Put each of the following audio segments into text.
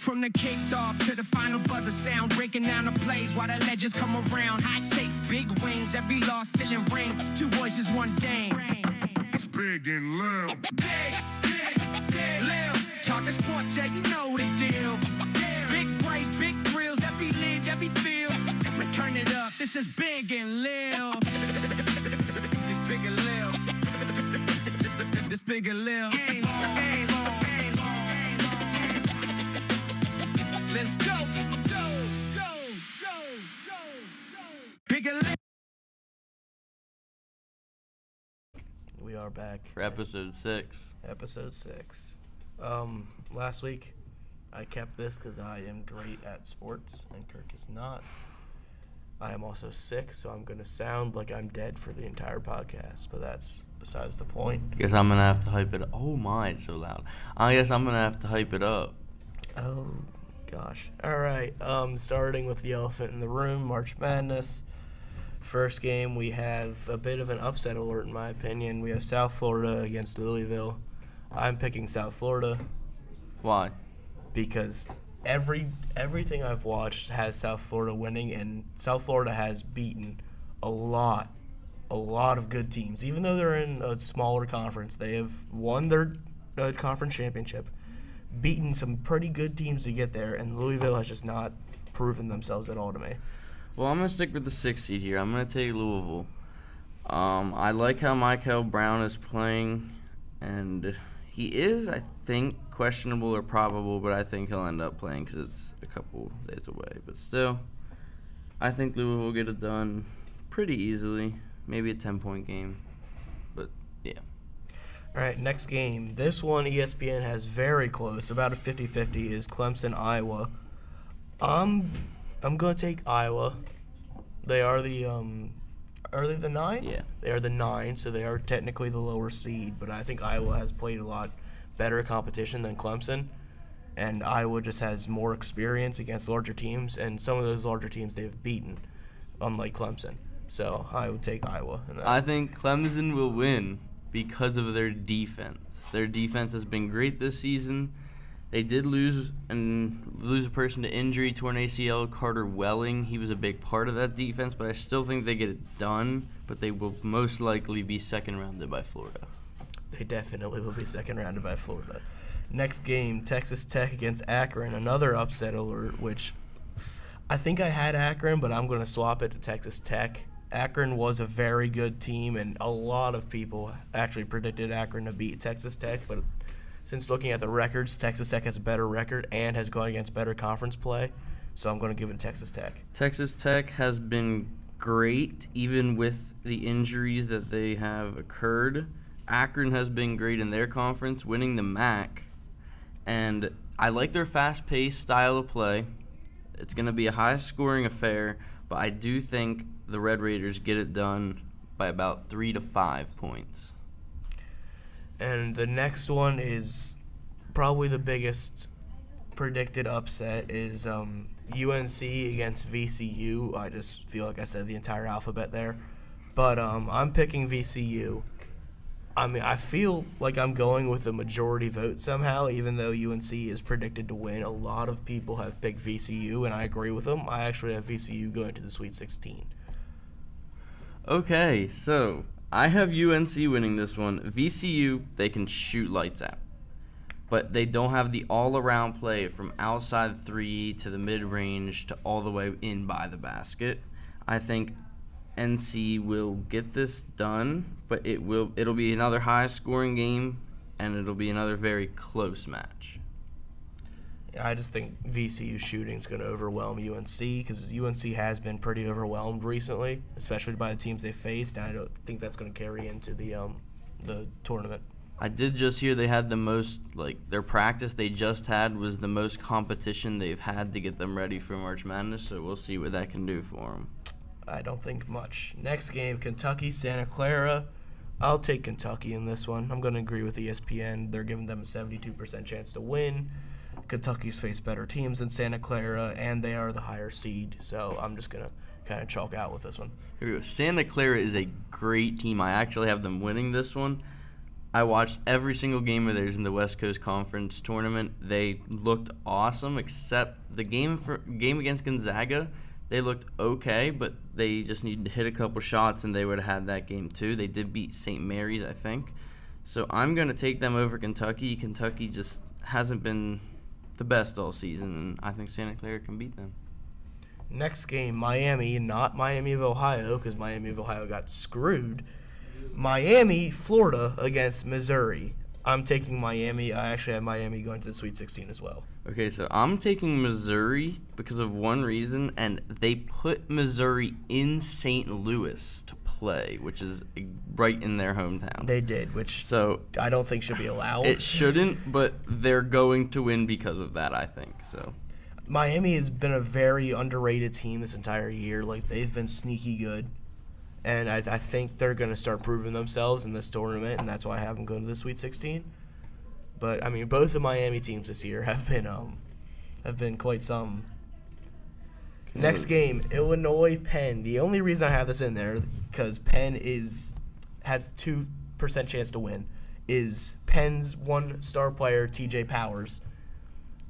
From the kickoff to the final buzzer sound, breaking down the plays while the legends come around. Hot takes, big wings, every loss filling ring. Two voices, one thing. It's big and loud. Big, loud. Talk the sports, yeah, you know the deal. Big price, big thrills, every league, every field. Let's turn it up, this is big and Lil. This big and Lil. This big and Lil. Let's go. Big and Lil. We are back for episode 6. Episode 6. Last week, I kept this because I am great at sports, and Kirk is not. I am also sick, so I'm going to sound like I'm dead for the entire podcast, but that's besides the point. Guess I'm going to have to hype it up. Oh my, it's so loud. I guess I'm going to have to hype it up. Oh, gosh. All right, starting with the elephant in the room, March Madness. First game, we have a bit of an upset alert, in my opinion. We have South Florida against Louisville. I'm picking South Florida. Why? Because everything I've watched has South Florida winning, and South Florida has beaten a lot of good teams. Even though they're in a smaller conference, they have won their conference championship, beaten some pretty good teams to get there, and Louisville has just not proven themselves at all to me. Well, I'm going to stick with the 6th seed here. I'm going to take Louisville. I like how Michael Brown is playing, and he is, I think, questionable or probable, but I think he'll end up playing because it's a couple days away. But still, I think Louisville will get it done pretty easily. Maybe a 10-point game, but yeah. All right, next game. This one ESPN has very close, about a 50-50, is Clemson, Iowa. I'm going to take Iowa. They are are they the 9? Yeah. They are the 9, so they are technically the lower seed, but I think Iowa has played a lot better competition than Clemson, and Iowa just has more experience against larger teams, and some of those larger teams they've beaten, unlike Clemson. So I would take Iowa. I think Clemson will win because of their defense. Their defense has been great this season. They did lose a person to injury, torn ACL, Carter Welling. He was a big part of that defense, but I still think they get it done, but they will most likely be second rounded by Florida. They definitely will be second rounded by Florida. Next game, Texas Tech against Akron, another upset alert, which I think I had Akron, but I'm going to swap it to Texas Tech. Akron was a very good team, and a lot of people actually predicted Akron to beat Texas Tech, but since looking at the records, Texas Tech has a better record and has gone against better conference play, so I'm going to give it to Texas Tech. Texas Tech has been great, even with the injuries that they have occurred. Akron has been great in their conference, winning the MAC, and I like their fast-paced style of play. It's going to be a high-scoring affair, but I do think the Red Raiders get it done by about 3 to 5 points. And the next one is probably the biggest predicted upset is UNC against VCU. I just feel like I said the entire alphabet there. But I'm picking VCU. I mean, I feel like I'm going with the majority vote somehow, even though UNC is predicted to win. A lot of people have picked VCU, and I agree with them. I actually have VCU going to the Sweet 16. Okay, so I have UNC winning this one. VCU, they can shoot lights out, but they don't have the all-around play from outside 3 to the mid-range to all the way in by the basket. I think NC will get this done, but it'll be another high-scoring game, and it'll be another very close match. I just think VCU shooting is going to overwhelm UNC because UNC has been pretty overwhelmed recently, especially by the teams they faced, and I don't think that's going to carry into the tournament. I did just hear they had the most, their practice they just had was the most competition they've had to get them ready for March Madness, so we'll see what that can do for them. I don't think much. Next game, Kentucky, Santa Clara. I'll take Kentucky in this one. I'm going to agree with ESPN. They're giving them a 72% chance to win. Kentucky's faced better teams than Santa Clara, and they are the higher seed, so I'm just going to kind of chalk out with this one. Here we go. Santa Clara is a great team. I actually have them winning this one. I watched every single game of theirs in the West Coast Conference tournament. They looked awesome, except the game against Gonzaga. They looked okay, but they just needed to hit a couple shots, and they would have had that game too. They did beat St. Mary's, I think. So I'm going to take them over Kentucky. Kentucky just hasn't been the best all season, and I think Santa Clara can beat them. Next game, Miami, not Miami of Ohio, because Miami of Ohio got screwed. Miami, Florida against Missouri. I'm taking Miami. I actually have Miami going to the Sweet 16 as well. Okay, so I'm taking Missouri because of one reason, and they put Missouri in St. Louis to play, which is right in their hometown. They did, which so I don't think should be allowed. It shouldn't, but they're going to win because of that, I think. So Miami has been a very underrated team this entire year. Like, they've been sneaky good. And I think they're going to start proving themselves in this tournament, and that's why I have them go to the Sweet 16. But, I mean, both the Miami teams this year have been quite some. Okay. Next game, Illinois, Penn. The only reason I have this in there, because Penn has 2% chance to win, is Penn's one star player, TJ Powers,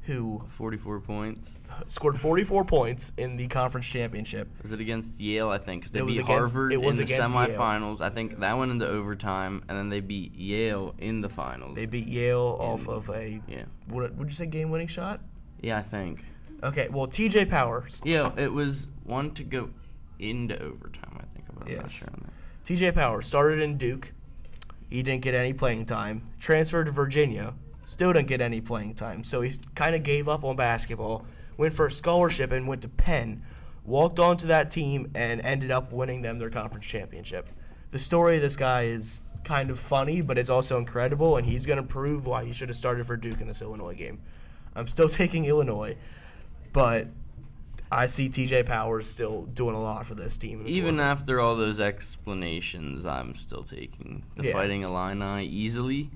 who 44 points. Scored 44 points in the conference championship. Was it against Yale, I think? Because they beat against, Harvard in the semifinals. Yale. I think that went into overtime, and then they beat Yale in the finals. They beat Yale off of a, what would you say, game-winning shot? Yeah, I think. Okay, well, TJ Powers. Yeah, it was one to go into overtime, I think. I'm not sure on that. TJ Powers started in Duke. He didn't get any playing time. Transferred to Virginia. Still didn't get any playing time. So he kind of gave up on basketball, went for a scholarship, and went to Penn. Walked onto that team and ended up winning them their conference championship. The story of this guy is kind of funny, but it's also incredible, and he's going to prove why he should have started for Duke in this Illinois game. I'm still taking Illinois, but I see TJ Powers still doing a lot for this team. Even after all those explanations, I'm still taking the Fighting Illini easily.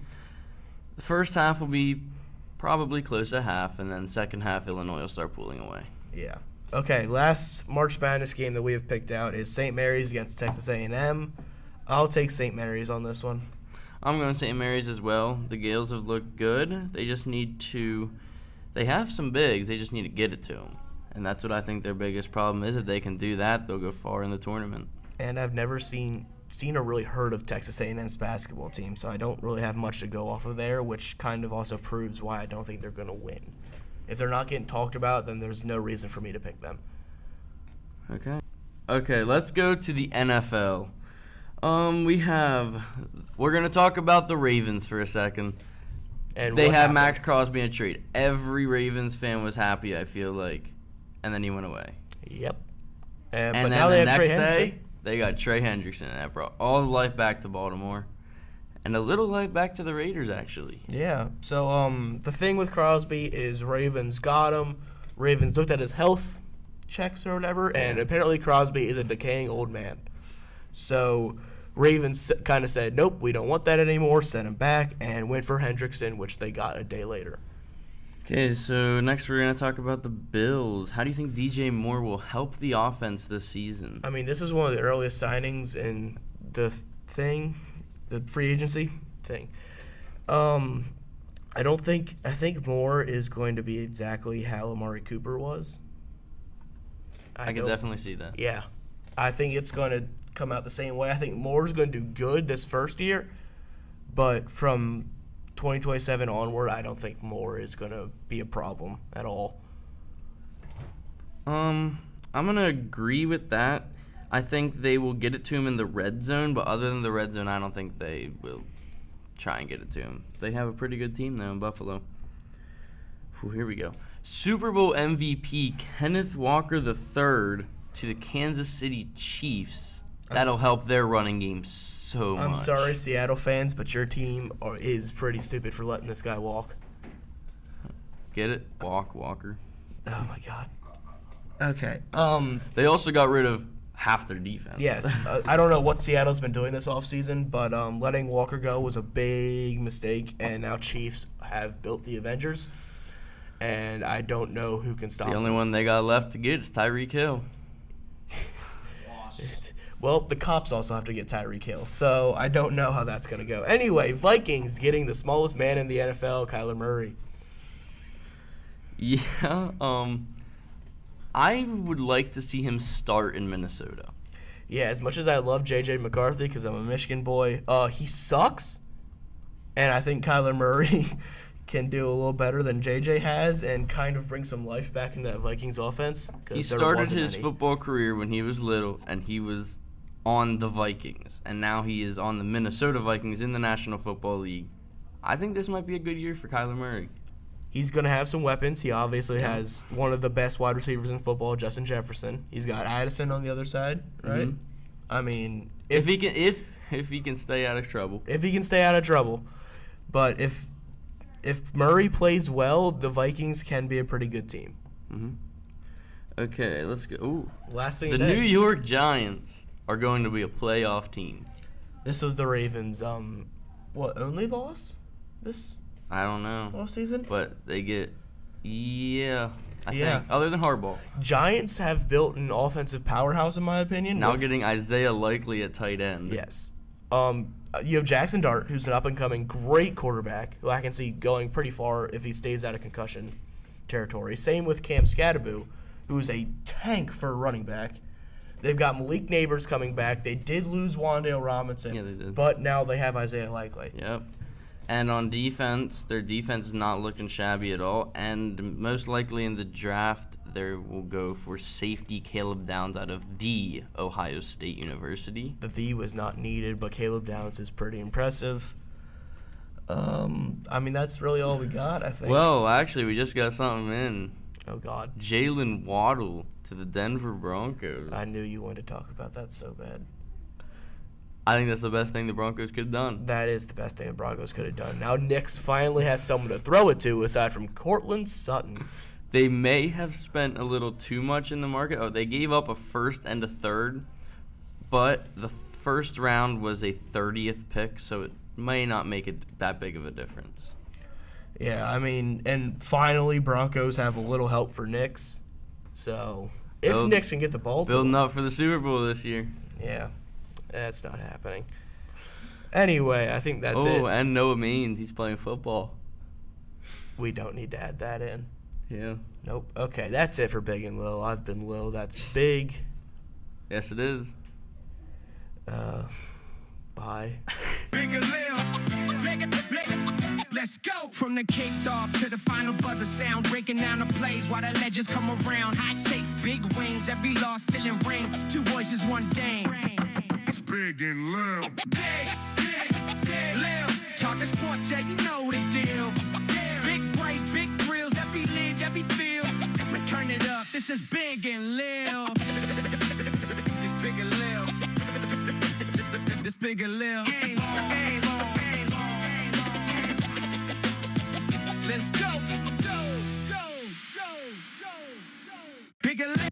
The first half will be probably close to half, and then second half, Illinois will start pulling away. Yeah. Okay, last March Madness game that we have picked out is St. Mary's against Texas A&M. I'll take St. Mary's on this one. I'm going to St. Mary's as well. The Gales have looked good. They just need to – they have some bigs. They just need to get it to them. And that's what I think their biggest problem is. If they can do that, they'll go far in the tournament. And I've never seen or really heard of Texas A&M's basketball team, so I don't really have much to go off of there, which kind of also proves why I don't think they're going to win. If they're not getting talked about, then there's no reason for me to pick them. Okay, let's go to the NFL. We're going to talk about the Ravens for a second. And they had Max Crosby in a trade. Every Ravens fan was happy, I feel like. And then he went away. Yep. And but then now the they have next Trey day, they got Trey Hendrickson, and that brought all the life back to Baltimore. And a little life back to the Raiders, actually. Yeah. So the thing with Crosby is Ravens got him. Ravens looked at his health checks or whatever, and apparently Crosby is a decaying old man. So Ravens kind of said, nope, we don't want that anymore, sent him back, and went for Hendrickson, which they got a day later. Okay, so next we're going to talk about the Bills. How do you think DJ Moore will help the offense this season? I mean, this is one of the earliest signings in the free agency thing. I think Moore is going to be exactly how Amari Cooper was. I can definitely see that. Yeah. I think it's going to come out the same way. I think Moore's going to do good this first year, but from 2027 onward, I don't think Moore is going to be a problem at all. I'm going to agree with that. I think they will get it to him in the red zone, but other than the red zone, I don't think they will try and get it to him. They have a pretty good team, though, in Buffalo. Here we go. Super Bowl MVP Kenneth Walker III to the Kansas City Chiefs. That'll help their running game so much. I'm sorry, Seattle fans, but your team is pretty stupid for letting this guy walk. Get it? Walker. Oh, my God. Okay. They also got rid of half their defense. Yes. I don't know what Seattle's been doing this offseason, but letting Walker go was a big mistake, and now Chiefs have built the Avengers, and I don't know who can stop them. The only one they got left to get is Tyreek Hill. Well, the cops also have to get Tyreek Hill, so I don't know how that's going to go. Anyway, Vikings getting the smallest man in the NFL, Kyler Murray. Yeah, I would like to see him start in Minnesota. Yeah, as much as I love J.J. McCarthy because I'm a Michigan boy, he sucks. And I think Kyler Murray can do a little better than J.J. has and kind of bring some life back into that Vikings offense. He started his football career when he was little, and he was on the Vikings. And now he is on the Minnesota Vikings in the National Football League. I think this might be a good year for Kyler Murray. He's going to have some weapons. He obviously has one of the best wide receivers in football, Justin Jefferson. He's got Addison on the other side, right? Mm-hmm. I mean, if he can stay out of trouble. If he can stay out of trouble. But if Murray plays well, the Vikings can be a pretty good team. Mm-hmm. Okay, let's go. Ooh. Last thing the New York Giants are going to be a playoff team. This was the Ravens' only loss this I don't know. Offseason? But they get I think, other than Harbaugh. Giants have built an offensive powerhouse, in my opinion. Now getting Isaiah Likely at tight end. Yes. You have Jackson Dart, who's an up-and-coming great quarterback, who I can see going pretty far if he stays out of concussion territory. Same with Cam Skattebo, who's a tank for a running back. They've got Malik Neighbors coming back. They did lose Wan'Dale Robinson. Yeah, they did. But now they have Isaiah Likely. Yep. And on defense, their defense is not looking shabby at all. And most likely in the draft, they will go for safety Caleb Downs out of the Ohio State University. The was not needed, but Caleb Downs is pretty impressive. I mean, that's really all we got, I think. Well, actually, we just got something in. Oh, God. Jalen Waddle to the Denver Broncos. I knew you wanted to talk about that so bad. I think that's the best thing the Broncos could have done. That is the best thing the Broncos could have done. Now Nix finally has someone to throw it to aside from Cortland Sutton. They may have spent a little too much in the market. Oh, they gave up a first and a third, but the first round was a 30th pick, so it may not make it that big of a difference. Yeah, I mean, and finally Broncos have a little help for Nix. So if Nix can get the ball to building him, up for the Super Bowl this year. Yeah. That's not happening. Anyway, I think that's it. Oh, and Noah Means, he's playing football. We don't need to add that in. Yeah. Nope. Okay, that's it for Big and Lil. I've been Lil. That's Big. Yes, it is. Bye. Big and Lil. Let's go. From the kickoff to the final buzzer sound, breaking down the plays while the legends come around. Hot takes, big wings, every loss filling ring. Two voices, one thing. It's Big and Lil. Big, Lil. Talk the sport, yeah, you know the deal. Big brace, big thrills, every league, every field. Let's turn it up. This is Big and Lil. This Big and Lil. This Big and Lil. Let's go. Go. Big and Lil.